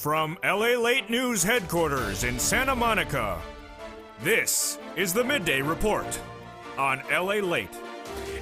From LALATE News headquarters in Santa Monica, this is the Midday Report on LALATE.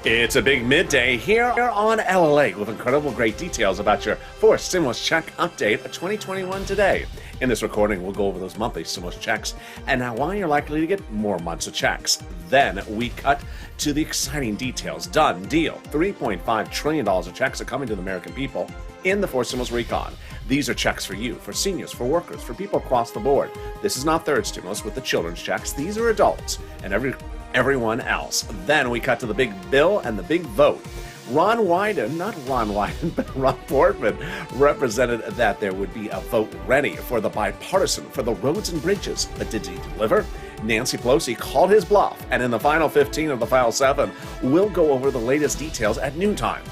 It's a big midday here on LALATE with incredible great details about your fourth stimulus check update of 2021 today. In this recording, we'll go over those monthly stimulus checks and now why you're likely to get more months of checks. Then we cut to the exciting details. Done deal. $3.5 trillion of checks are coming to the American people in the fourth stimulus recon. These are checks for you, for seniors, for workers, for people across the board. This is not third stimulus with the children's checks. These are adults and everyone else. Then we cut to the big bill and the big vote. Ron Portman represented that there would be a vote ready for the bipartisan for the roads and bridges. But did he deliver? Nancy Pelosi called his bluff, and in the final 15 of the final 7, we'll go over the latest details at noontime.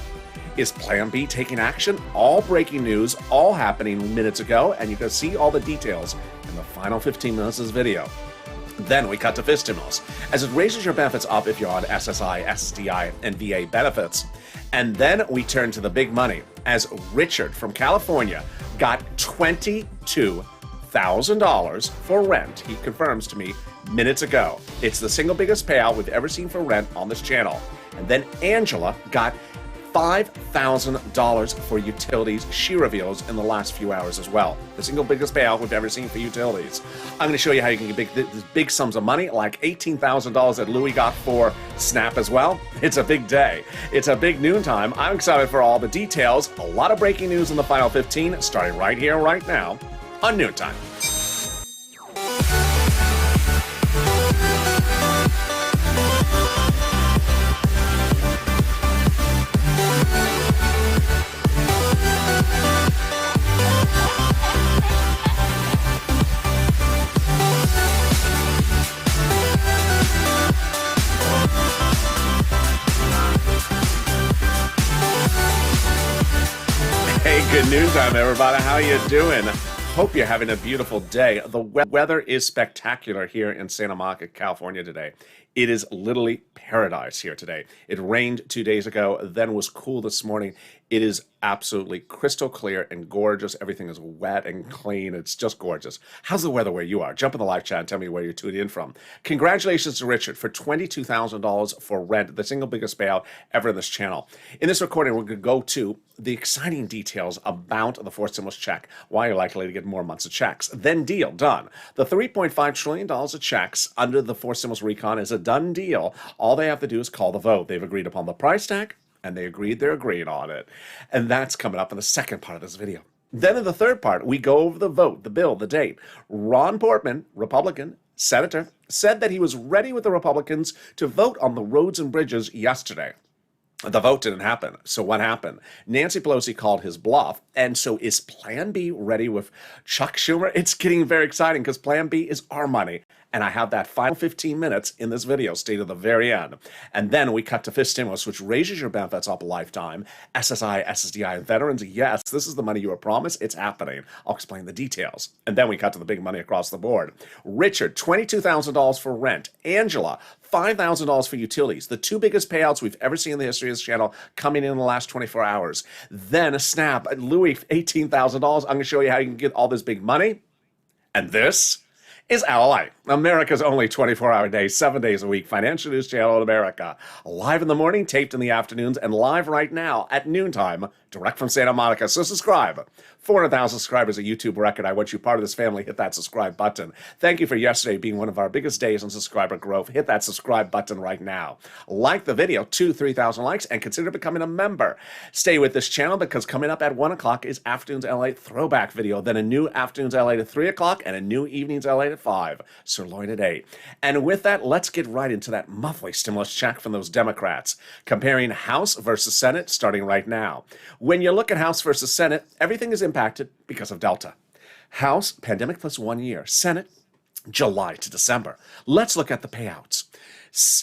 Is Plan B taking action? All breaking news, all happening minutes ago, and you can see all the details in the final 15 minutes of this video. Then we cut to FIS stimulus, as it raises your benefits up if you're on SSI, SSDI, and VA benefits. And then we turn to the big money, as Richard from California got $22,000 for rent. He confirms to me minutes ago. It's the single biggest payout we've ever seen for rent on this channel. And then Angela got $5,000 for utilities, she reveals, in the last few hours as well. The single biggest payout we've ever seen for utilities. I'm going to show you how you can get big sums of money, like $18,000 that Louis got for SNAP as well. It's a big day. It's a big noontime. I'm excited for all the details. A lot of breaking news in the final 15, starting right here, right now, on Noontime. Good noontime, everybody. How you doing? Hope you're having a beautiful day. The weather is spectacular here in Santa Monica, California today. It is literally paradise here today. It rained 2 days ago, then was cool this morning. It is absolutely crystal clear and gorgeous. Everything is wet and clean. It's just gorgeous. How's the weather where you are? Jump in the live chat and tell me where you're tuning in from. Congratulations to Richard for $22,000 for rent, the single biggest payout ever in this channel. In this recording, we're going to go to the exciting details about the fourth stimulus check, why you're likely to get more months of checks. Then deal, done. The $3.5 trillion of checks under the fourth stimulus recon is a done deal. All they have to do is call the vote. They've agreed upon the price tag, and they're agreeing on it. And that's coming up in the second part of this video. Then in the third part, we go over the vote, the bill, the date. Ron Portman, Republican senator, said that he was ready with the Republicans to vote on the roads and bridges yesterday. The vote didn't happen. So what happened? Nancy Pelosi called his bluff. And so is Plan B ready with Chuck Schumer? It's getting very exciting because Plan B is our money. And I have that final 15 minutes in this video, stay to the very end. And then we cut to FIS stimulus, which raises your benefits up a lifetime. SSI, SSDI, and veterans, yes, this is the money you were promised. It's happening. I'll explain the details. And then we cut to the big money across the board. Richard, $22,000 for rent. Angela, $5,000 for utilities. The two biggest payouts we've ever seen in the history of this channel coming in the last 24 hours. Then a snap. Louis, $18,000. I'm going to show you how you can get all this big money. And this is LALATE, America's only 24-hour day, 7 days a week financial news channel in America. Live in the morning, taped in the afternoons, and live right now at noontime, direct from Santa Monica. So subscribe. 400,000 subscribers, a YouTube record. I want you part of this family. Hit that subscribe button. Thank you for yesterday being one of our biggest days on subscriber growth. Hit that subscribe button right now. Like the video, 3,000 likes, and consider becoming a member. Stay with this channel because coming up at 1 o'clock is Afternoons LA throwback video, then a new Afternoons LA at 3 o'clock, and a new Evenings LA at 5. Sirloin at 8. And with that, let's get right into that monthly stimulus check from those Democrats. Comparing House versus Senate, starting right now. When you look at House versus Senate, everything is impacted because of Delta. House, pandemic plus 1 year. Senate, July to December. Let's look at the payouts.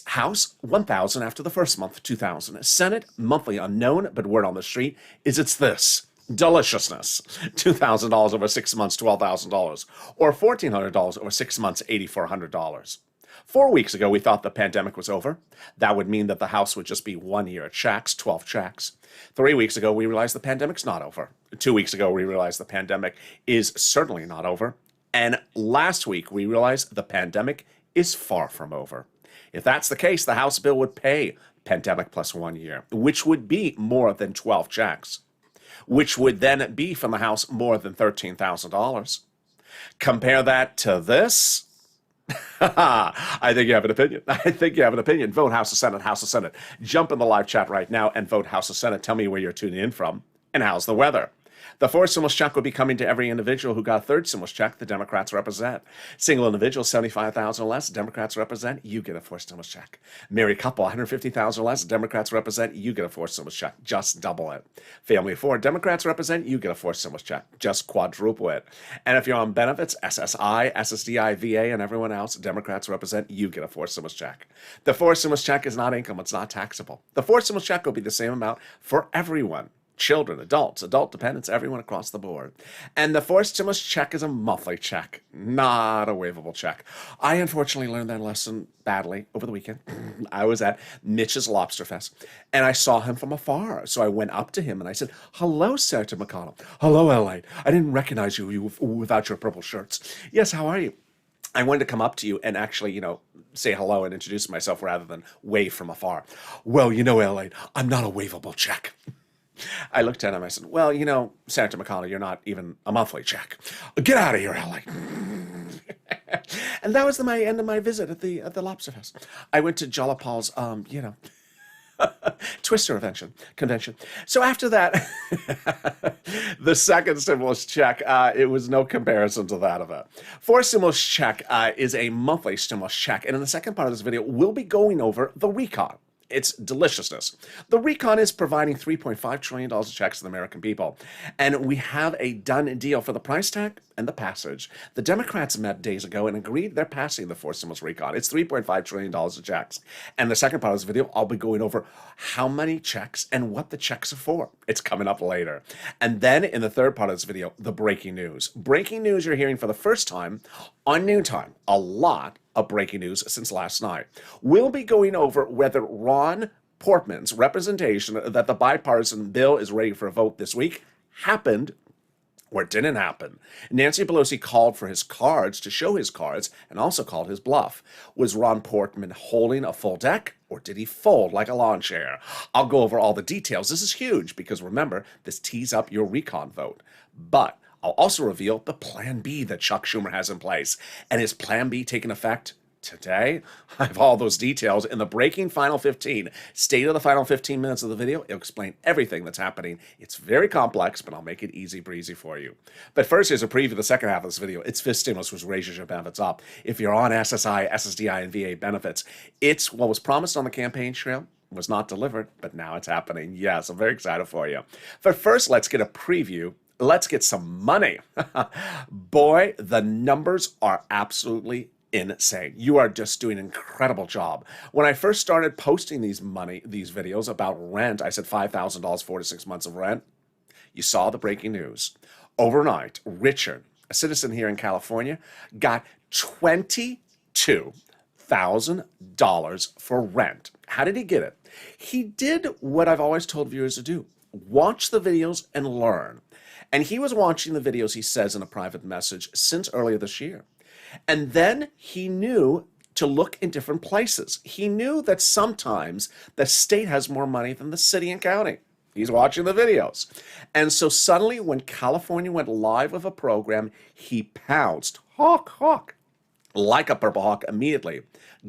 House, $1,000 after the first month, $2,000. Senate, monthly unknown, but word on the street is it's this. Deliciousness. $2,000 over 6 months, $12,000. Or $1,400 over 6 months, $8,400. 4 weeks ago, we thought the pandemic was over. That would mean that the house would just be 1 year checks, 12 checks. 3 weeks ago, we realized the pandemic's not over. 2 weeks ago, we realized the pandemic is certainly not over. And last week, we realized the pandemic is far from over. If that's the case, the House bill would pay pandemic plus 1 year, which would be more than 12 checks, which would then be from the House more than $13,000. Compare that to this. I think you have an opinion. I think you have an opinion. Vote House or Senate, House or Senate. Jump in the live chat right now and vote House or Senate. Tell me where you're tuning in from and how's the weather. The fourth stimulus check will be coming to every individual who got a third stimulus check the Democrats represent. Single individual, $75,000 or less, Democrats represent, you get a fourth stimulus check. Married couple, $150,000 or less, Democrats represent, you get a fourth stimulus check. Just double it. Family of four, Democrats represent, you get a fourth stimulus check. Just quadruple it. And if you're on benefits, SSI, SSDI, VA, and everyone else, Democrats represent, you get a fourth stimulus check. The fourth stimulus check is not income, it's not taxable. The fourth stimulus check will be the same amount for everyone. Children, adults, adult dependents, everyone across the board. And the fourth stimulus check is a monthly check, not a waivable check. I unfortunately learned that lesson badly over the weekend. I was at Mitch's Lobster Fest, and I saw him from afar. So I went up to him and I said, "Hello, Senator McConnell." "Hello, LALATE. I didn't recognize you without your purple shirts." "Yes, how are you?" I wanted to come up to you and actually, say hello and introduce myself rather than wave from afar. "Well, LALATE, I'm not a waivable check." I looked at him, I said, "Well, Senator McConnell, you're not even a monthly check. Get out of here, LA." And that was my end of my visit at the Lobster Fest. I went to Jolapal's, Twister convention. So after that, the second stimulus check, it was no comparison to that of it. Fourth stimulus check is a monthly stimulus check. And in the second part of this video, we'll be going over the recon. It's deliciousness. The recon is providing $3.5 trillion of checks to the American people. And we have a done deal for the price tag and the passage. The Democrats met days ago and agreed they're passing the fourth stimulus recon. It's $3.5 trillion of checks. And the second part of this video, I'll be going over how many checks and what the checks are for. It's coming up later. And then in the third part of this video, the breaking news. Breaking news you're hearing for the first time on Noon Time. A lot of breaking news since last night. We'll be going over whether Ron Portman's representation that the bipartisan bill is ready for a vote this week happened or didn't happen. Nancy Pelosi called for his cards to show his cards and also called his bluff. Was Ron Portman holding a full deck or did he fold like a lawn chair? I'll go over all the details. This is huge because remember, this tees up your recon vote. But I'll also reveal the Plan B that Chuck Schumer has in place. And is Plan B taking effect today? I have all those details in the breaking final 15. Stay to the final 15 minutes of the video. It'll explain everything that's happening. It's very complex, but I'll make it easy breezy for you. But first, here's a preview of the second half of this video. It's fifth stimulus, which raises your benefits up. If you're on SSI, SSDI, and VA benefits, it's what was promised on the campaign trail. Was not delivered, but now it's happening. Yes, I'm very excited for you. But first, let's get a preview. Let's get some money. Boy, the numbers are absolutely insane. You are just doing an incredible job. When I first started posting these videos about rent, I said $5,000, 4 to 6 months of rent. You saw the breaking news. Overnight, Richard, a citizen here in California, got $22,000 for rent. How did he get it? He did what I've always told viewers to do. Watch the videos and learn. And he was watching the videos, he says in a private message, since earlier this year. And then he knew to look in different places. He knew that sometimes the state has more money than the city and county. He's watching the videos. And so suddenly when California went live with a program, he pounced, hawk, like a purple hawk immediately,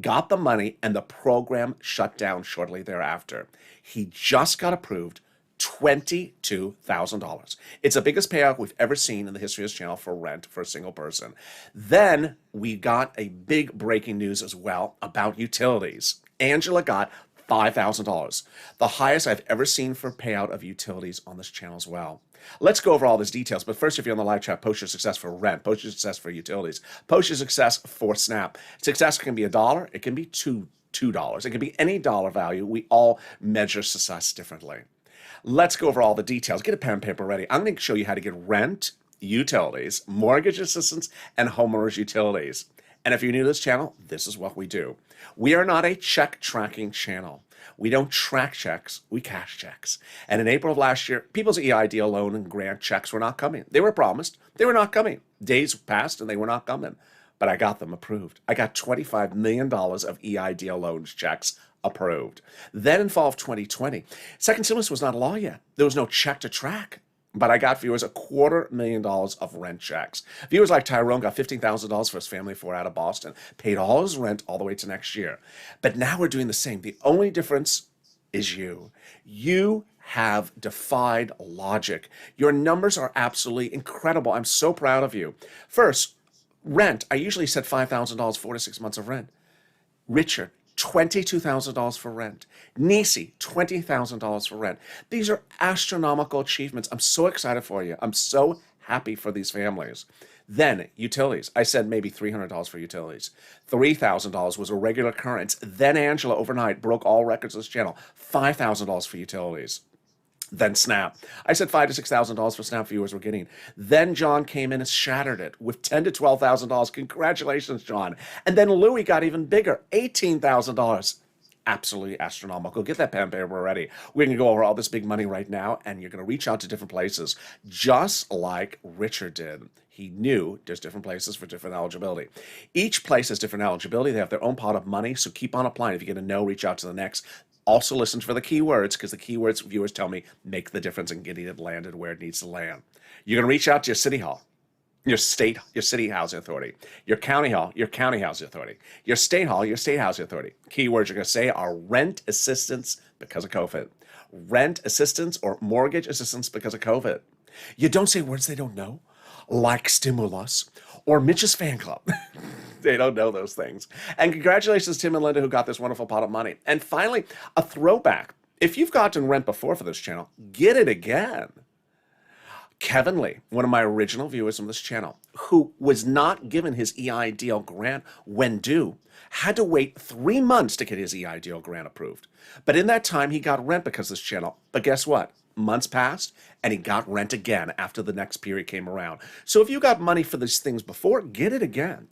got the money, and the program shut down shortly thereafter. He just got approved $22,000. It's the biggest payout we've ever seen in the history of this channel for rent for a single person. Then we got a big breaking news as well about utilities. Angela got $5,000, the highest I've ever seen for payout of utilities on this channel as well. Let's go over all these details, but first, if you're on the live chat, post your success for rent, post your success for utilities, post your success for SNAP. Success can be $1, it can be $2, it can be any dollar value. We all measure success differently. Let's go over all the details. Get a pen and paper ready. I'm going to show you how to get rent, utilities, mortgage assistance, and homeowners utilities. And if you're new to this channel, this is what we do. We are not a check tracking channel. We don't track checks, we cash checks. And in April of last year, people's EIDL loan and grant checks were not coming. They were promised, they were not coming. Days passed and they were not coming. But I got them approved. I got $25 million of EIDL loans checks approved. Then in fall of 2020, second stimulus was not a law yet. There was no check to track. But I got viewers $250,000 of rent checks. Viewers like Tyrone got $15,000 for his family of 4 out of Boston, paid all his rent all the way to next year. But now we're doing the same. The only difference is you. You have defied logic. Your numbers are absolutely incredible. I'm so proud of you. First, rent. I usually said $5,000, 4 to 6 months of rent. Richard, $22,000 for rent. Nisi, $20,000 for rent. These are astronomical achievements. I'm so excited for you. I'm so happy for these families. Then utilities. I said maybe $300 for utilities. $3,000 was a regular occurrence. Then Angela overnight broke all records of this channel. $5,000 for utilities. Then Snap. I said $5,000 to $6,000 for Snap viewers were getting. Then John came in and shattered it with $10,000 to $12,000. Congratulations, John. And then Louis got even bigger, $18,000. Absolutely astronomical. Get that pen and paper ready. We're going to go over all this big money right now, and you're going to reach out to different places, just like Richard did. He knew there's different places for different eligibility. Each place has different eligibility. They have their own pot of money, so keep on applying. If you get a no, reach out to the next. Also listen for the keywords, because the keywords viewers tell me make the difference in getting it landed where it needs to land. You're going to reach out to your city hall, your city housing authority, your county hall, your county housing authority, your state hall, your state housing authority. Keywords you're going to say are rent assistance because of COVID, rent assistance or mortgage assistance because of COVID. You don't say words they don't know, like stimulus or Mitch's fan club. They don't know those things. And congratulations, Tim and Linda, who got this wonderful pot of money. And finally, a throwback. If you've gotten rent before for this channel, get it again. Kevin Lee, one of my original viewers on this channel, who was not given his EIDL grant when due, had to wait 3 months to get his EIDL grant approved. But in that time, he got rent because of this channel. But guess what? Months passed, and he got rent again after the next period came around. So if you got money for these things before, get it again.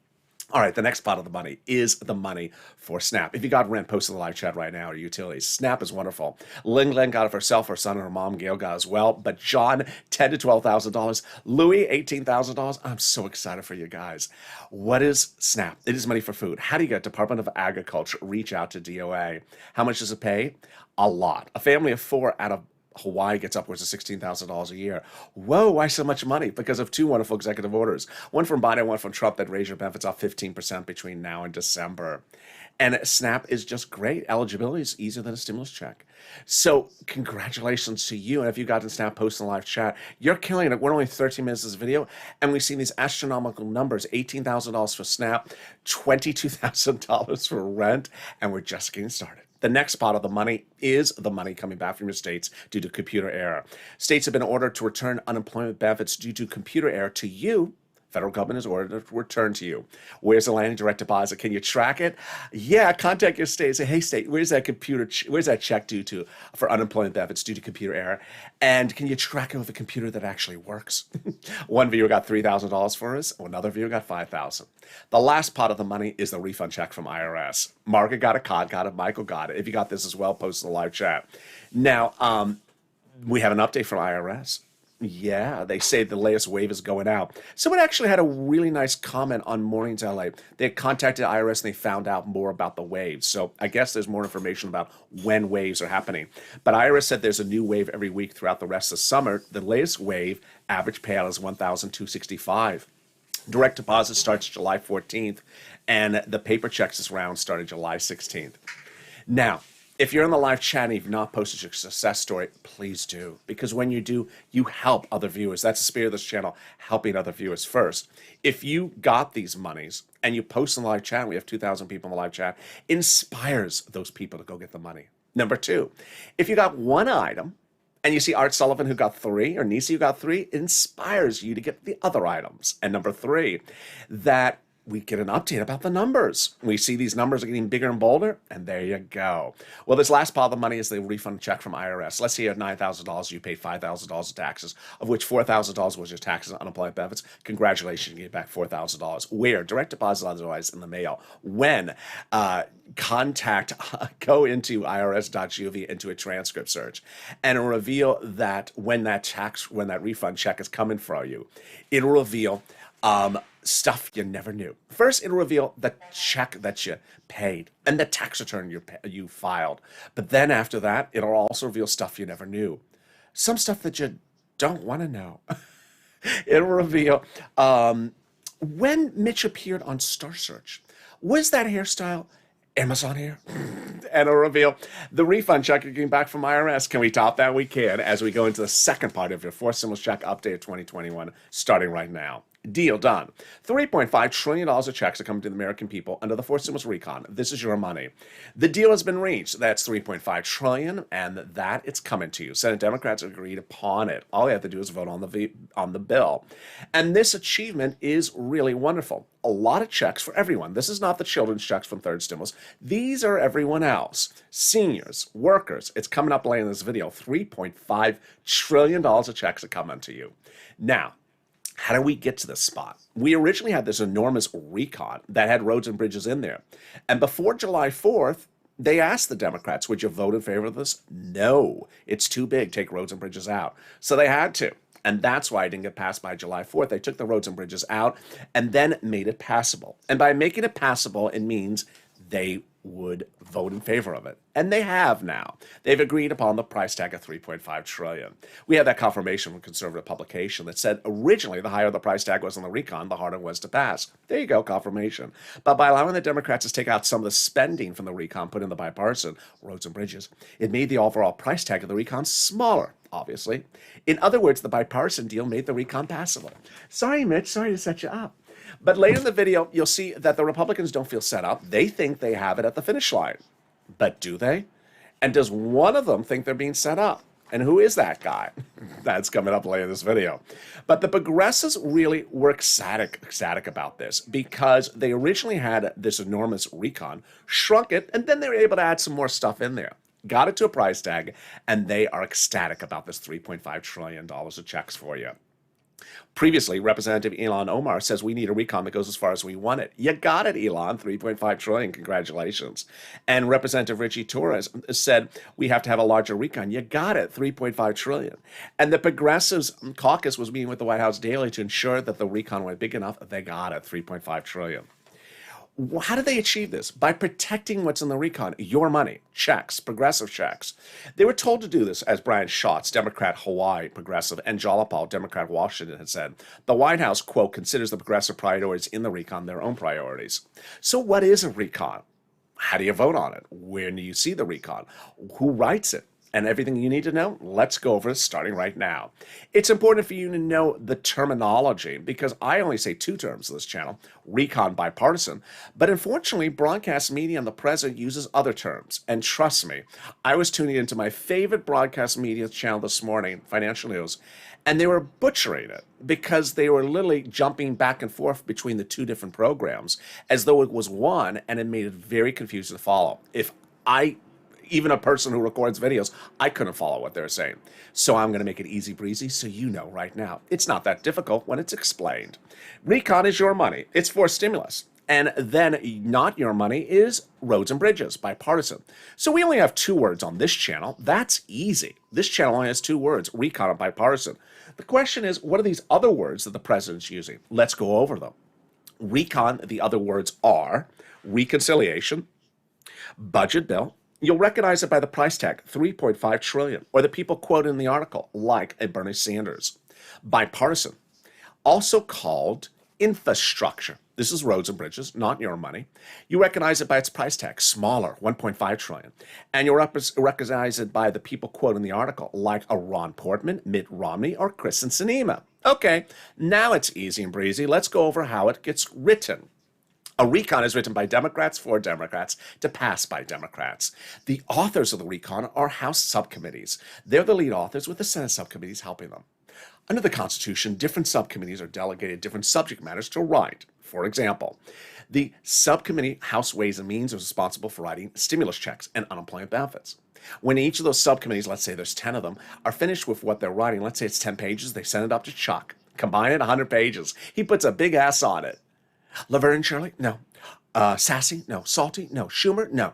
All right, the next pot of the money is the money for Snap. If you got rent, post in the live chat right now, or utilities. Snap is wonderful. Lynn Glenn got it for herself, her son, and her mom, Gail, got as well. But John, $10,000 to $12,000. Louis, $18,000. I'm so excited for you guys. What is Snap? It is money for food. How do you get Department of Agriculture? Reach out to DOA. How much does it pay? A lot. A family of 4 out of Hawaii gets upwards of $16,000 a year. Whoa, why so much money? Because of 2 wonderful executive orders. One from Biden, one from Trump that raise your benefits off 15% between now and December. And SNAP is just great. Eligibility is easier than a stimulus check. So congratulations to you. And if you got in SNAP, post in the live chat. You're killing it. We're only 13 minutes of this video, and we've seen these astronomical numbers. $18,000 for SNAP, $22,000 for rent, and we're just getting started. The next pot of the money is the money coming back from your states due to computer error. States have been ordered to return unemployment benefits due to computer error to you. Federal government is ordered to return to you. Where's the landing direct deposit? Can you track it? Yeah, contact your state. Say, hey, state, where's that check due to for unemployment benefits due to computer error? And can you track it with a computer that actually works? One viewer got $3,000 for us. Another viewer got $5,000. The last pot of the money is the refund check from IRS. Margaret got it, Cod got it, Michael got it. If you got this as well, post in the live chat. Now, we have an update from IRS. Yeah, they say the latest wave is going out. Someone actually had a really nice comment on Mornings LA. They had contacted IRS and they found out more about the waves. So I guess there's more information about when waves are happening. But IRS said there's a new wave every week throughout the rest of summer. The latest wave, average payout is $1,265. Direct deposit starts July 14th, and the paper checks this round started July 16th. Now, if you're in the live chat and you've not posted your success story, please do. Because when you do, you help other viewers. That's the spirit of this channel, helping other viewers first. If you got these monies and you post in the live chat, we have 2,000 people in the live chat, inspires those people to go get the money. Number 2, if you got one item and you see Art Sullivan who got 3 or Nisi who got 3, it inspires you to get the other items. And number 3, that we get an update about the numbers. We see these numbers are getting bigger and bolder, and there you go. Well, this last pile of money is the refund check from IRS. Let's say you had $9,000, you paid $5,000 in taxes, of which $4,000 was your taxes and unemployment benefits. Congratulations, you get back $4,000. Where? Direct deposit, otherwise in the mail. When? Go into irs.gov into a transcript search, and it'll reveal that when that refund check is coming for you, it'll reveal stuff you never knew. First, it'll reveal the check that you paid and the tax return you filed. But then after that, it'll also reveal stuff you never knew. Some stuff that you don't want to know. It'll reveal when Mitch appeared on Star Search. Was that hairstyle Amazon hair? And it'll reveal the refund check you're getting back from IRS. Can we top that? We can, as we go into the second part of your fourth stimulus check update of 2021, starting right now. Deal done. $3.5 trillion of checks are coming to the American people under the fourth stimulus recon. This is your money. The deal has been reached. That's $3.5 trillion, and that it's coming to you. Senate Democrats agreed upon it. All you have to do is vote on the bill. And this achievement is really wonderful. A lot of checks for everyone. This is not the children's checks from third stimulus. These are everyone else. Seniors, workers. It's coming up later in this video. $3.5 trillion of checks are coming to you. Now, how do we get to this spot? We originally had this enormous recon that had roads and bridges in there. And before July 4th, they asked the Democrats, would you vote in favor of this? No, it's too big. Take roads and bridges out. So they had to. And that's why it didn't get passed by July 4th. They took the roads and bridges out and then made it passable. And by making it passable, it means they would vote in favor of it. And they have now. They've agreed upon the price tag of $3.5 trillion. We had that confirmation from conservative publication that said originally the higher the price tag was on the recon, the harder it was to pass. There you go, confirmation. But by allowing the Democrats to take out some of the spending from the recon, put in the bipartisan roads and bridges, it made the overall price tag of the recon smaller, obviously. In other words, the bipartisan deal made the recon passable. Sorry, Mitch, sorry to set you up. But later in the video, you'll see that the Republicans don't feel set up. They think they have it at the finish line. But do they? And does one of them think they're being set up? And who is that guy? That's coming up later in this video. But the progressives really were ecstatic about this because they originally had this enormous recon, shrunk it, and then they were able to add some more stuff in there. Got it to a price tag, and they are ecstatic about this $3.5 trillion of checks for you. Previously, Representative Ilhan Omar says we need a recon that goes as far as we want it. You got it, Elon, $3.5 trillion, congratulations. And Representative Richie Torres said we have to have a larger recon. You got it, $3.5 trillion. And the Progressives caucus was meeting with the White House daily to ensure that the recon went big enough. They got it, $3.5 trillion. How did they achieve this? By protecting what's in the recon, your money, checks, progressive checks. They were told to do this, as Brian Schatz, Democrat Hawaii progressive, and Jalapal, Democrat Washington, had said. The White House, quote, considers the progressive priorities in the recon their own priorities. So what is a recon? How do you vote on it? Where do you see the recon? Who writes it? And everything you need to know, let's go over it starting right now. It's important for you to know the terminology because I only say two terms on this channel, recon, bipartisan, but unfortunately broadcast media and the president uses other terms. And trust me, I was tuning into my favorite broadcast media channel this morning, Financial News, and they were butchering it because they were literally jumping back and forth between the two different programs as though it was one, and it made it very confusing to follow. Even a person who records videos, I couldn't follow what they're saying. So I'm going to make it easy breezy so you know right now. It's not that difficult when it's explained. Recon is your money. It's for stimulus. And then not your money is roads and bridges, bipartisan. So we only have two words on this channel. That's easy. This channel only has two words, recon and bipartisan. The question is, what are these other words that the president's using? Let's go over them. Recon, the other words are reconciliation, budget bill. You'll recognize it by the price tag, $3.5 trillion, or the people quoted in the article, like a Bernie Sanders. Bipartisan, also called infrastructure. This is roads and bridges, not your money. You recognize it by its price tag, smaller, $1.5 trillion. And you recognize it by the people quoted in the article, like a Ron Portman, Mitt Romney, or Kristen Sinema. Okay, now it's easy and breezy. Let's go over how it gets written. A recon is written by Democrats for Democrats to pass by Democrats. The authors of the recon are House subcommittees. They're the lead authors with the Senate subcommittees helping them. Under the Constitution, different subcommittees are delegated different subject matters to write. For example, the subcommittee House Ways and Means is responsible for writing stimulus checks and unemployment benefits. When each of those subcommittees, let's say there's 10 of them, are finished with what they're writing, let's say it's 10 pages, they send it up to Chuck. Combine it, 100 pages. He puts a big S on it. Laverne and Shirley? No. Sassy? No. Salty? No. Schumer? No.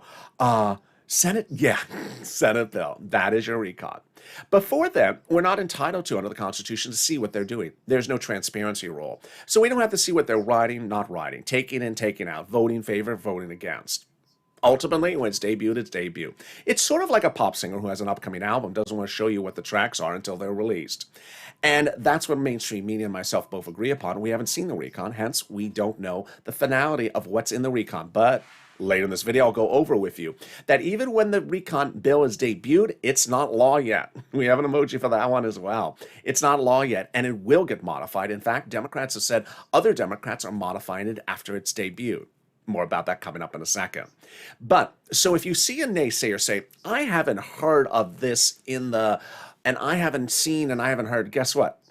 Senate? Yeah. Senate bill. That is your recon. Before then, we're not entitled to, under the Constitution, to see what they're doing. There's no transparency rule. So we don't have to see what they're writing, not writing, taking in, taking out, voting in favor, voting against. Ultimately, when it's debuted, it's debut. It's sort of like a pop singer who has an upcoming album, doesn't want to show you what the tracks are until they're released. And that's what mainstream media and myself both agree upon. We haven't seen the recon, hence we don't know the finality of what's in the recon. But later in this video, I'll go over with you that even when the recon bill is debuted, it's not law yet. We have an emoji for that one as well. It's not law yet, and it will get modified. In fact, Democrats have said other Democrats are modifying it after its debut. More about that coming up in a second. But, so if you see a naysayer say, I haven't heard of this and I haven't seen and I haven't heard, guess what?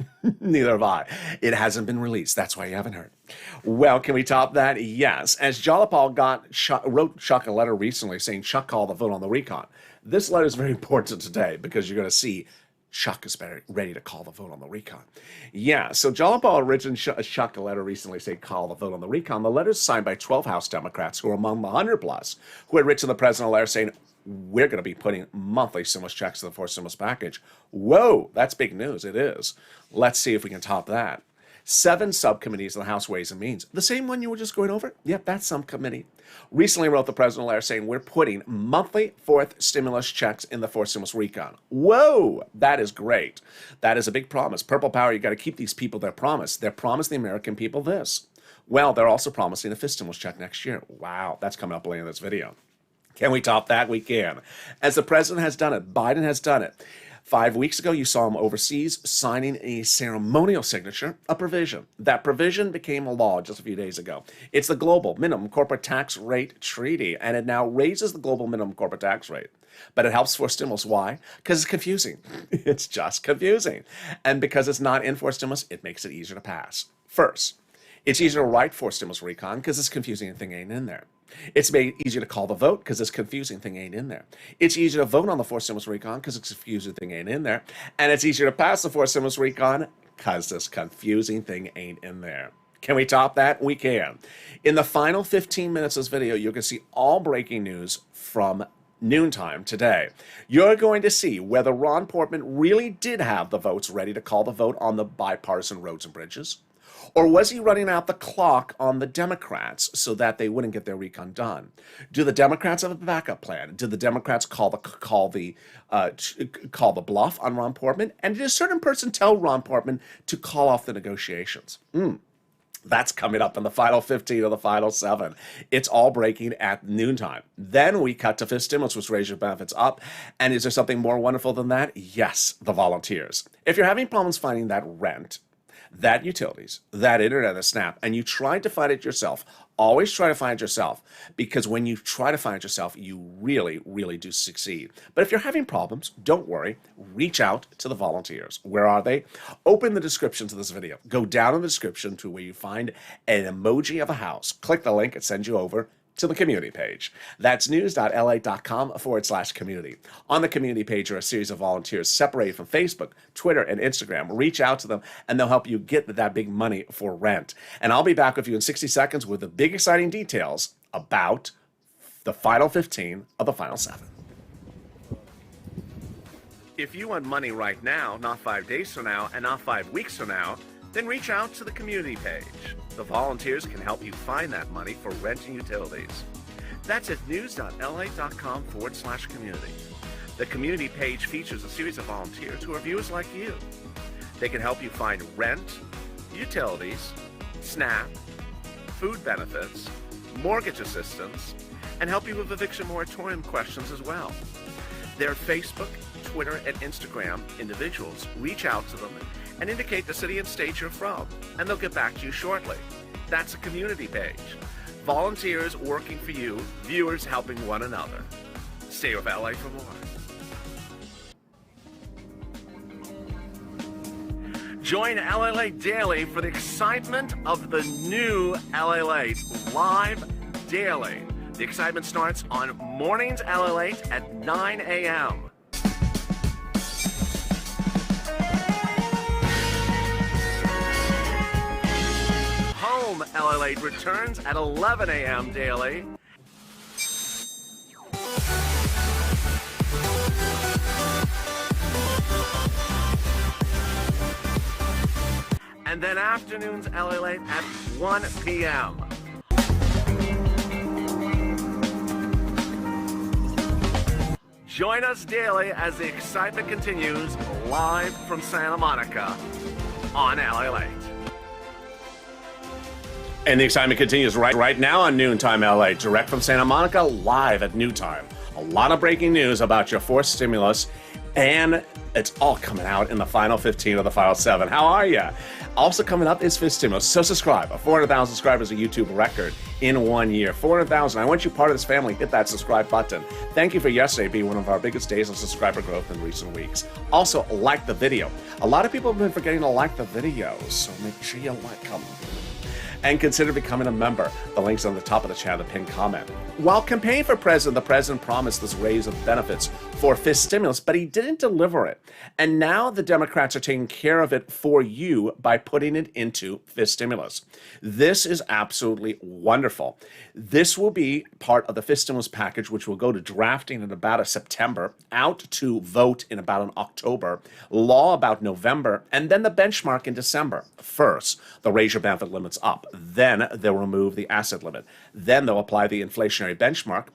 Neither have I. It hasn't been released. That's why you haven't heard. Well, can we top that? Yes. As Jalapal wrote Chuck a letter recently saying, Chuck called the vote on the recon. This letter is very important today because you're going to see Chuck is ready to call the vote on the recon. Yeah, so Jalapal originally Chuck a letter recently saying call the vote on the recon. The letter is signed by 12 House Democrats who are among the 100 plus who had written the president a letter saying, we're going to be putting monthly stimulus checks to the fourth stimulus package. Whoa, that's big news. It is. Let's see if we can top that. 7 subcommittees of the House Ways and Means. The same one you were just going over? Yep, that's subcommittee. Recently wrote the president a letter saying we're putting monthly fourth stimulus checks in the fourth stimulus recon. Whoa, that is great. That is a big promise. Purple Power, you got to keep these people their promise. They're promising the American people this. Well, they're also promising a fifth stimulus check next year. Wow, that's coming up later in this video. Can we top that? We can. As the president has done it, Biden has done it. 5 weeks ago, you saw him overseas signing a ceremonial signature, a provision. That provision became a law just a few days ago. It's the Global Minimum Corporate Tax Rate Treaty, and it now raises the global minimum corporate tax rate. But it helps for stimulus. Why? Because it's confusing. It's just confusing. And because it's not in for stimulus, it makes it easier to pass. First, it's easier to write for stimulus recon because this confusing thing ain't in there. It's made easier to call the vote because this confusing thing ain't in there. It's easier to vote on the fourth stimulus recon because this confusing thing ain't in there. And it's easier to pass the fourth stimulus recon because this confusing thing ain't in there. Can we top that? We can. In the final 15 minutes of this video, you can see all breaking news from noontime today. You're going to see whether Ron Portman really did have the votes ready to call the vote on the bipartisan roads and bridges. Or was he running out the clock on the Democrats so that they wouldn't get their recon done? Do the Democrats have a backup plan? Did the Democrats call the bluff on Ron Portman? And did a certain person tell Ron Portman to call off the negotiations? That's coming up in the final 15 of the final 7. It's all breaking at noontime. Then we cut to fifth stimulus, which raises your benefits up. And is there something more wonderful than that? Yes, the volunteers. If you're having problems finding that rent, that utilities, that internet, the SNAP, and you try to find it yourself, always try to find it yourself, because when you try to find it yourself, you really, really do succeed. But if you're having problems, don't worry. Reach out to the volunteers. Where are they? Open the description to this video. Go down in the description to where you find an emoji of a house. Click the link. It sends you over to the community page. That's news.la.com/community. On the community page are a series of volunteers separated from Facebook, Twitter, and Instagram. Reach out to them, and they'll help you get that big money for rent. And I'll be back with you in 60 seconds with the big, exciting details about the final 15 of the final 7. If you want money right now, not 5 days from now, and not 5 weeks from now, then reach out to the community page. The volunteers can help you find that money for rent and utilities. That's at news.la.com/community. The community page features a series of volunteers who are viewers like you. They can help you find rent, utilities, SNAP, food benefits, mortgage assistance, and help you with eviction moratorium questions as well. Their Facebook, Twitter, and Instagram individuals reach out to them and indicate the city and state you're from, and they'll get back to you shortly. That's a community page. Volunteers working for you, viewers helping one another. Stay with LA for more. Join LALATE Daily for the excitement of the new LALATE live daily. The excitement starts on Mornings LALATE at 9 a.m. Home LALATE returns at 11 a.m. daily. And then afternoons LALATE at 1 p.m. Join us daily as the excitement continues live from Santa Monica on LALATE. And the excitement continues right now on Noontime LA, direct from Santa Monica, live at noontime. A lot of breaking news about your fourth stimulus, and it's all coming out in the final 15 of the final 7. How are you? Also coming up is fifth stimulus, so subscribe. 400,000 subscribers, a YouTube record in 1 year. 400,000. I want you part of this family. Hit that subscribe button. Thank you for yesterday being one of our biggest days of subscriber growth in recent weeks. Also, like the video. A lot of people have been forgetting to like the videos, so make sure you like them. And consider becoming a member. The link's on the top of the channel, the pinned comment. While campaigning for president, the president promised this raise of benefits for fifth stimulus, but he didn't deliver it. And now the Democrats are taking care of it for you by putting it into fifth stimulus. This is absolutely wonderful. This will be part of the fifth stimulus package, which will go to drafting in about September, out to vote in about an October, law about November, and then the benchmark in December. First, they'll raise your benefit limits up. Then they'll remove the asset limit. Then they'll apply the inflationary benchmark,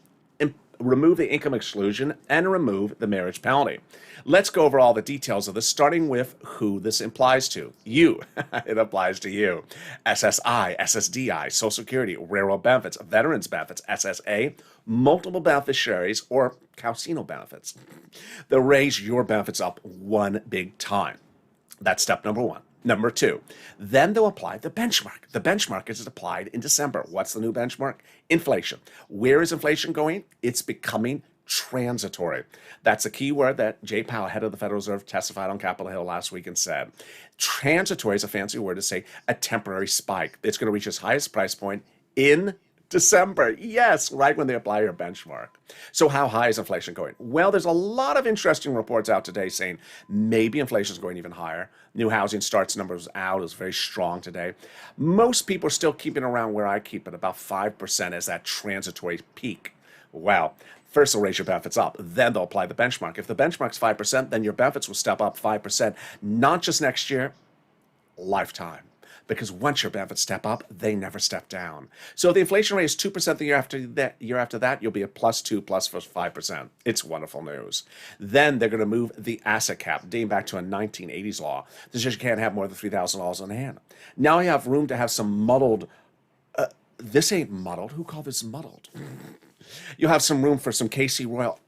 remove the income exclusion, and remove the marriage penalty. Let's go over all the details of this, starting with who this applies to. You. It applies to you. SSI, SSDI, Social Security, railroad benefits, veterans benefits, SSA, multiple beneficiaries, or casino benefits. They'll raise your benefits up one big time. That's step number one. Number two, then they'll apply the benchmark. The benchmark is applied in December. What's the new benchmark? Inflation. Where is inflation going? It's becoming transitory. That's a key word that Jay Powell, head of the Federal Reserve, testified on Capitol Hill last week and said. Transitory is a fancy word to say a temporary spike. It's going to reach its highest price point in December. Yes, right when they apply your benchmark. So how high is inflation going? Well, there's a lot of interesting reports out today saying maybe inflation is going even higher. New housing starts numbers out is very strong today. Most people are still keeping around where I keep it, about 5% as that transitory peak. Well, first they'll raise your benefits up, then they'll apply the benchmark. If the benchmark's 5%, then your benefits will step up 5%, not just next year, lifetime. Because once your benefits step up, they never step down. So if the inflation rate is 2% the year after that, you'll be at +2, plus 5%. It's wonderful news. Then they're going to move the asset cap, dating back to a 1980s law. This is you can't have more than $3,000 on hand. Now you have room to have some muddled, this ain't muddled. Who called this muddled? You'll have some room for some Casey Royal.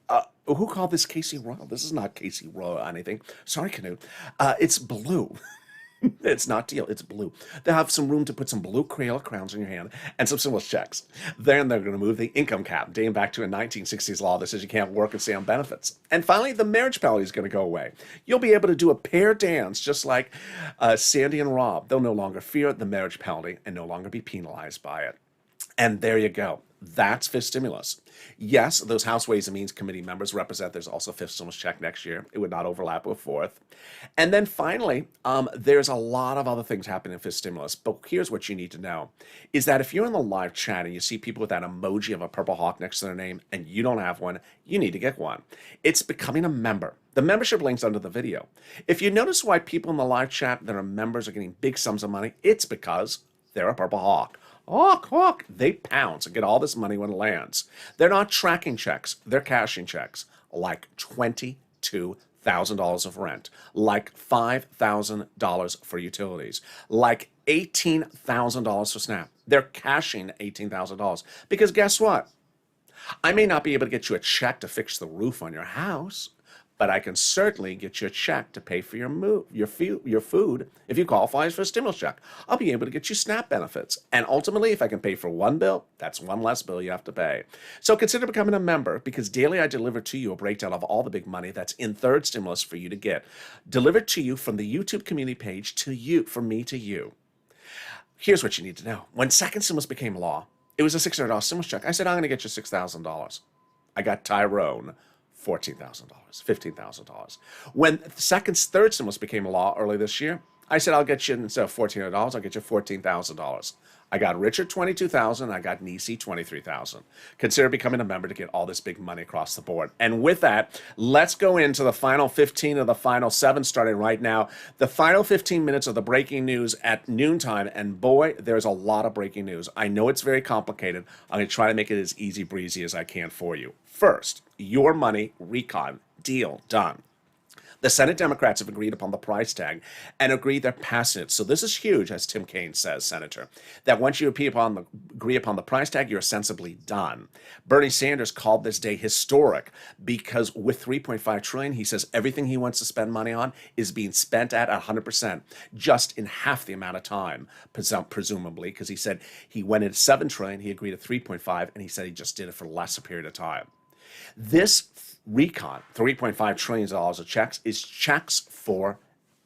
Who called this Casey Royal? This is not Casey Royal or anything. Sorry, Canute. It's blue. It's not teal, it's blue. They'll have some room to put some blue Crayola crowns in your hand and some stimulus checks. Then they're going to move the income cap, dating back to a 1960s law that says you can't work and stay on benefits. And finally, the marriage penalty is going to go away. You'll be able to do a pair dance just like Sandy and Rob. They'll no longer fear the marriage penalty and no longer be penalized by it. And there you go. That's fifth stimulus. Yes, those House Ways and Means Committee members represent there's also fifth stimulus check next year. It would not overlap with fourth. And then finally, there's a lot of other things happening in fifth stimulus. But here's what you need to know, is that if you're in the live chat and you see people with that emoji of a purple hawk next to their name and you don't have one, you need to get one. It's becoming a member. The membership link's under the video. If you notice why people in the live chat that are members are getting big sums of money, it's because they're a purple hawk. Hawk, hawk. They pounce and get all this money when it lands. They're not tracking checks. They're cashing checks, like $22,000 of rent, like $5,000 for utilities, like $18,000 for SNAP. They're cashing $18,000 because guess what? I may not be able to get you a check to fix the roof on your house, but I can certainly get you a check to pay for your food if you qualify for a stimulus check. I'll be able to get you SNAP benefits. And ultimately, if I can pay for one bill, that's one less bill you have to pay. So consider becoming a member, because daily I deliver to you a breakdown of all the big money that's in third stimulus for you to get, delivered to you from the YouTube community page to you, from me to you. Here's what you need to know. When second stimulus became law, it was a $600 stimulus check. I said, I'm going to get you $6,000. I got Tyrone $14,000, $15,000. When third stimulus became a law early this year, I said, I'll get you, instead of $1,400, I'll get you $14,000. I got Richard $22,000. I got Nisi $23,000. Consider becoming a member to get all this big money across the board. And with that, let's go into the final 15 of the final 7 starting right now. The final 15 minutes of the breaking news at noontime. And boy, there's a lot of breaking news. I know it's very complicated. I'm going to try to make it as easy breezy as I can for you. First, your money recon deal done. The Senate Democrats have agreed upon the price tag and agreed they're passing it. So this is huge, as Tim Kaine says, Senator, that once you agree upon the price tag, you're sensibly done. Bernie Sanders called this day historic because with $3.5 trillion, he says everything he wants to spend money on is being spent at 100%, just in half the amount of time, presumably, because he said he went into $7 trillion, he agreed to 3.5, and he said he just did it for less a period of time. This recon, $3.5 trillion of checks, is checks for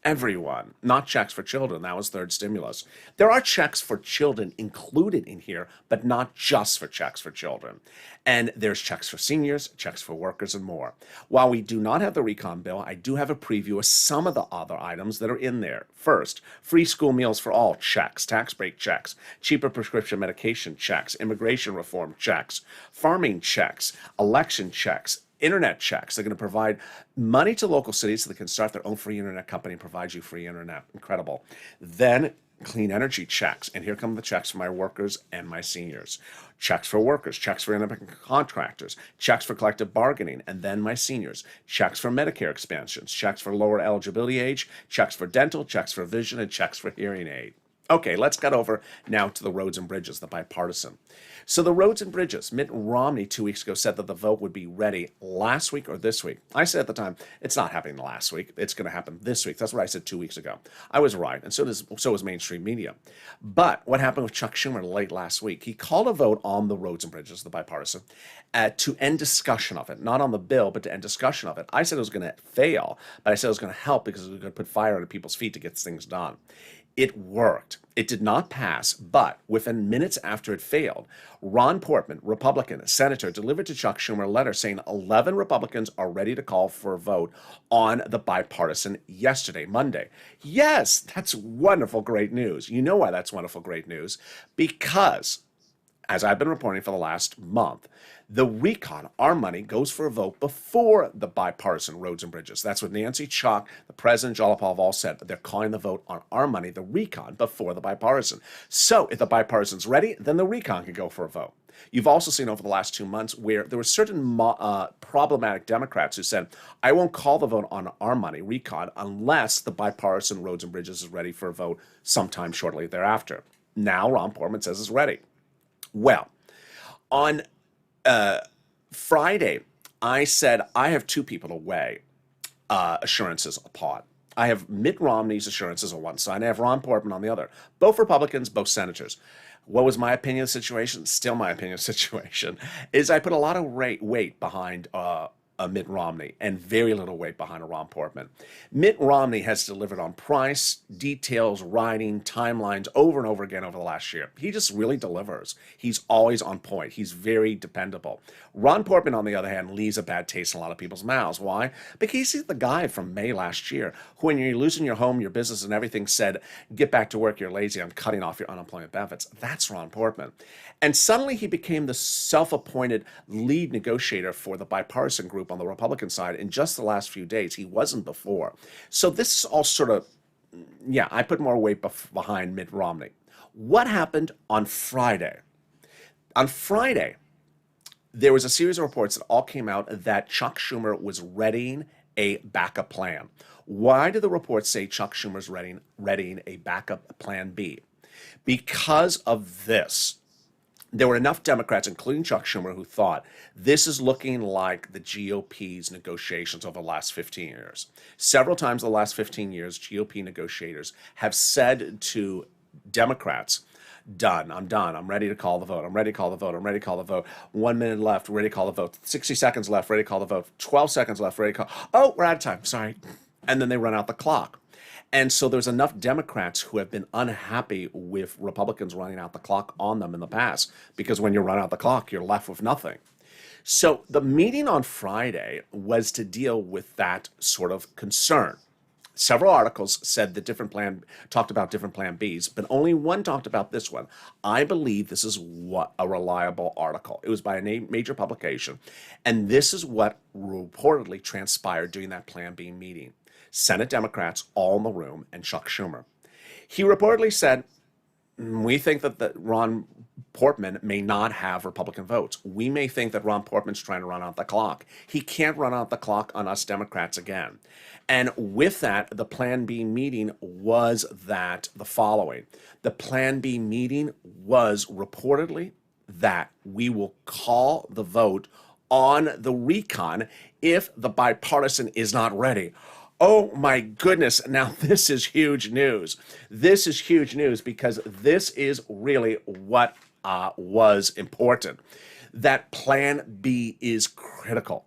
everyone, not checks for children. That was third stimulus. There are checks for children included in here, but not just for checks for children. And there's checks for seniors, checks for workers, and more. While we do not have the recon bill, I do have a preview of some of the other items that are in there. First, free school meals for all, checks, tax break checks, cheaper prescription medication checks, immigration reform checks, farming checks, election checks, internet checks. They're going to provide money to local cities so they can start their own free internet company and provide you free internet. Incredible. Then clean energy checks. And here come the checks for my workers and my seniors. Checks for workers, checks for independent contractors, checks for collective bargaining, and then my seniors. Checks for Medicare expansions, checks for lower eligibility age, checks for dental, checks for vision, and checks for hearing aid. Okay, let's get over now to the roads and bridges, the bipartisan. So the roads and bridges, Mitt Romney 2 weeks ago said that the vote would be ready last week or this week. I said at the time, it's not happening last week. It's going to happen this week. That's what I said 2 weeks ago. I was right, and so was mainstream media. But what happened with Chuck Schumer late last week? He called a vote on the roads and bridges, the bipartisan, to end discussion of it. Not on the bill, but to end discussion of it. I said it was going to fail, but I said it was going to help because it was going to put fire under people's feet to get things done. It worked. It did not pass, but within minutes after it failed, Ron Portman, Republican senator, delivered to Chuck Schumer a letter saying 11 Republicans are ready to call for a vote on the bipartisan yesterday, Monday. Yes, that's wonderful, great news. You know why that's wonderful, great news? Because, as I've been reporting for the last month, the recon, our money, goes for a vote before the bipartisan roads and bridges. That's what Nancy, Chuck, the president, Jalopov all said. They're calling the vote on our money, the recon, before the bipartisan. So if the bipartisan's ready, then the recon can go for a vote. You've also seen over the last 2 months where there were certain problematic Democrats who said, I won't call the vote on our money, recon, unless the bipartisan roads and bridges is ready for a vote sometime shortly thereafter. Now Ron Portman says it's ready. Well, on Friday, I said I have 2 people to weigh assurances upon. I have Mitt Romney's assurances on one side, and I have Ron Portman on the other. Both Republicans, both senators. What was my opinion of the situation? Still my opinion of the situation is I put a lot of weight behind Mitt Romney and very little weight behind a Ron Portman. Mitt Romney has delivered on price, details, writing, timelines over and over again over the last year. He just really delivers. He's always on point. He's very dependable. Ron Portman, on the other hand, leaves a bad taste in a lot of people's mouths. Why? Because he's the guy from May last year who, when you're losing your home, your business, and everything, said, get back to work, you're lazy, I'm cutting off your unemployment benefits. That's Ron Portman. And suddenly he became the self-appointed lead negotiator for the bipartisan group on the Republican side in just the last few days. He wasn't before. So this is all sort of, I put more weight behind Mitt Romney. What happened on Friday? On Friday, there was a series of reports that all came out that Chuck Schumer was readying a backup plan. Why do the reports say Chuck Schumer's readying a backup plan B? Because of this. there were enough Democrats, including Chuck Schumer, who thought this is looking like the GOP's negotiations over the last 15 years. Several times in the last 15 years, GOP negotiators have said to Democrats, done, I'm done, I'm ready to call the vote, I'm ready to call the vote, I'm ready to call the vote. 1 minute left, ready to call the vote. 60 seconds left, ready to call the vote. 12 seconds left, ready to call. Oh, we're out of time, sorry. And then they run out the clock. And so there's enough Democrats who have been unhappy with Republicans running out the clock on them in the past, because when you run out the clock, you're left with nothing. So the meeting on Friday was to deal with that sort of concern. Several articles said that talked about different plan Bs, but only one talked about this one. I believe this is what a reliable article. It was by a major publication, and this is what reportedly transpired during that plan B meeting. Senate Democrats all in the room and Chuck Schumer. He reportedly said, we think that Ron Portman may not have Republican votes. We may think that Ron Portman's trying to run out the clock. He can't run out the clock on us Democrats again. And with that, the Plan B meeting was the following. The Plan B meeting was reportedly that we will call the vote on the recon if the bipartisan is not ready. Oh my goodness, now this is huge news. This is huge news because this is really what was important. That Plan B is critical.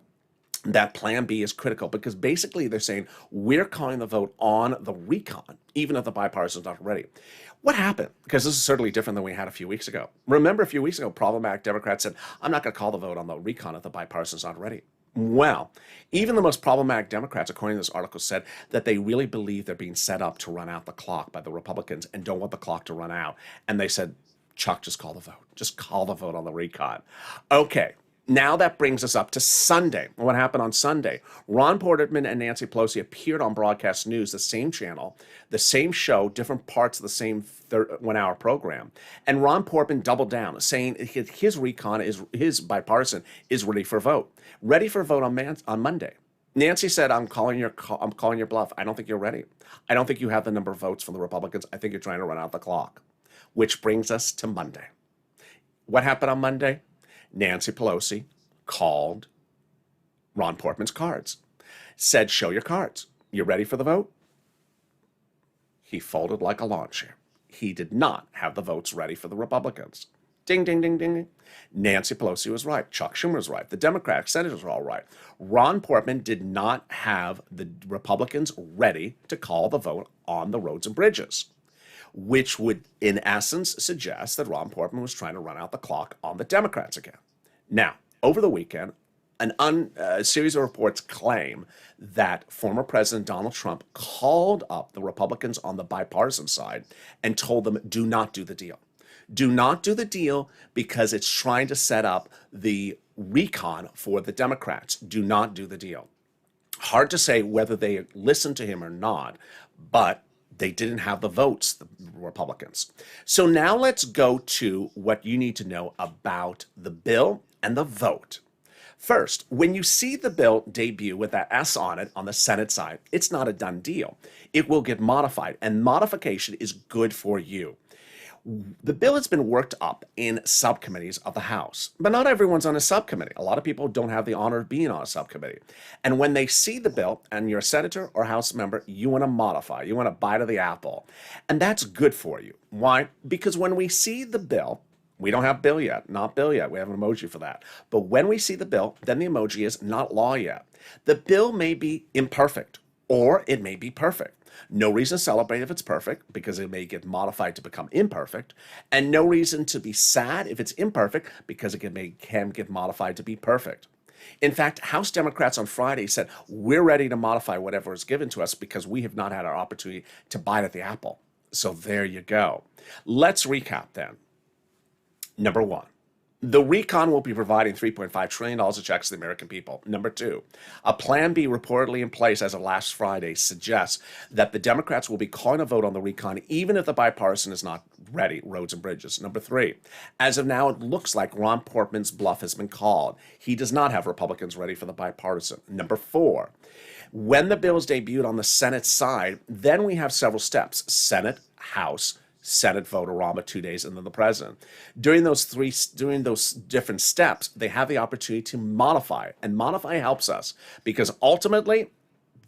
That Plan B is critical because basically they're saying we're calling the vote on the recon, even if the bipartisan is not ready. What happened? Because this is certainly different than we had a few weeks ago. Remember a few weeks ago, problematic Democrats said, I'm not going to call the vote on the recon if the bipartisan is not ready. Well, even the most problematic Democrats, according to this article, said that they really believe they're being set up to run out the clock by the Republicans and don't want the clock to run out. And they said, Chuck, just call the vote. Just call the vote on the recon. Okay, now that brings us up to Sunday. What happened on Sunday? Ron Portman and Nancy Pelosi appeared on broadcast news, the same channel, the same show, different parts of the same 1-hour program. And Ron Portman doubled down, saying his recon, his bipartisan, is ready for vote. Ready for vote on Monday. Nancy said, I'm calling your bluff. I don't think you're ready. I don't think you have the number of votes from the Republicans. I think you're trying to run out the clock. Which brings us to Monday. What happened on Monday? Nancy Pelosi called Ron Portman's cards, said, show your cards. You ready for the vote? He folded like a lawn chair. He did not have the votes ready for the Republicans. Ding, ding, ding, ding. Nancy Pelosi was right. Chuck Schumer was right. The Democratic senators were all right. Ron Portman did not have the Republicans ready to call the vote on the roads and bridges, which would, in essence, suggest that Ron Portman was trying to run out the clock on the Democrats again. Now, over the weekend, a series of reports claim that former President Donald Trump called up the Republicans on the bipartisan side and told them, do not do the deal. Do not do the deal because it's trying to set up the recon for the Democrats. Do not do the deal. Hard to say whether they listened to him or not, but they didn't have the votes, the Republicans. So now let's go to what you need to know about the bill and the vote. First, when you see the bill debut with that S on it on the Senate side, it's not a done deal. It will get modified, and modification is good for you. The bill has been worked up in subcommittees of the House, but not everyone's on a subcommittee. A lot of people don't have the honor of being on a subcommittee. And when they see the bill and you're a senator or House member, you want to modify, you want to bite of the apple. And that's good for you. Why? Because when we see the bill, we don't have bill yet, not bill yet. We have an emoji for that. But when we see the bill, then the emoji is not law yet. The bill may be imperfect or it may be perfect. No reason to celebrate if it's perfect, because it may get modified to become imperfect, and no reason to be sad if it's imperfect, because it can get modified to be perfect. In fact, House Democrats on Friday said, we're ready to modify whatever is given to us because we have not had our opportunity to bite at the apple. So there you go. Let's recap then. Number one, the recon will be providing $3.5 trillion of checks to the American people. Number two, a Plan B reportedly in place as of last Friday suggests that the Democrats will be calling a vote on the recon even if the bipartisan is not ready, roads and bridges. Number three, as of now, it looks like Ron Portman's bluff has been called. He does not have Republicans ready for the bipartisan. Number four, when the bill is debuted on the Senate side, then we have several steps: Senate, House, Senate vote-a-rama 2 days, and then the president. During those different steps, they have the opportunity to modify, and modify helps us because ultimately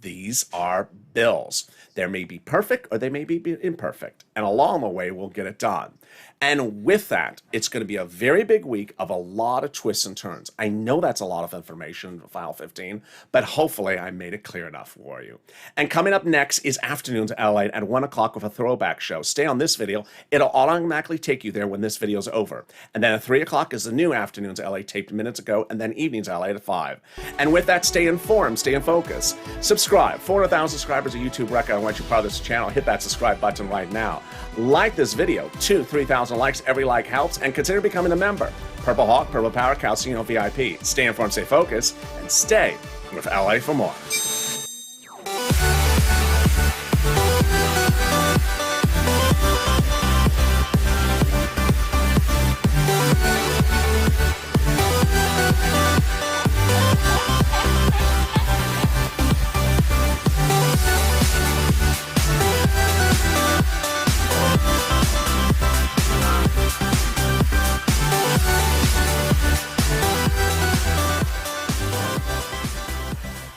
these are bills. They may be perfect or they may be imperfect, and along the way we'll get it done. And with that, it's going to be a very big week of a lot of twists and turns. I know that's a lot of information, File 15, but hopefully I made it clear enough for you. And coming up next is Afternoons LALATE at 1 o'clock with a throwback show. Stay on this video. It'll automatically take you there when this video's over. And then at 3 o'clock is the new Afternoons LALATE taped minutes ago, and then Evenings LALATE at 5. And with that, stay informed, stay in focus. Subscribe. 400,000 subscribers at YouTube record. I want you part of this channel. Hit that subscribe button right now. Like this video. 3,000 likes. Every like helps. And consider becoming a member. Purple Hawk, Purple Power, Calcino VIP. Stay informed, stay focused, and stay with LA for more.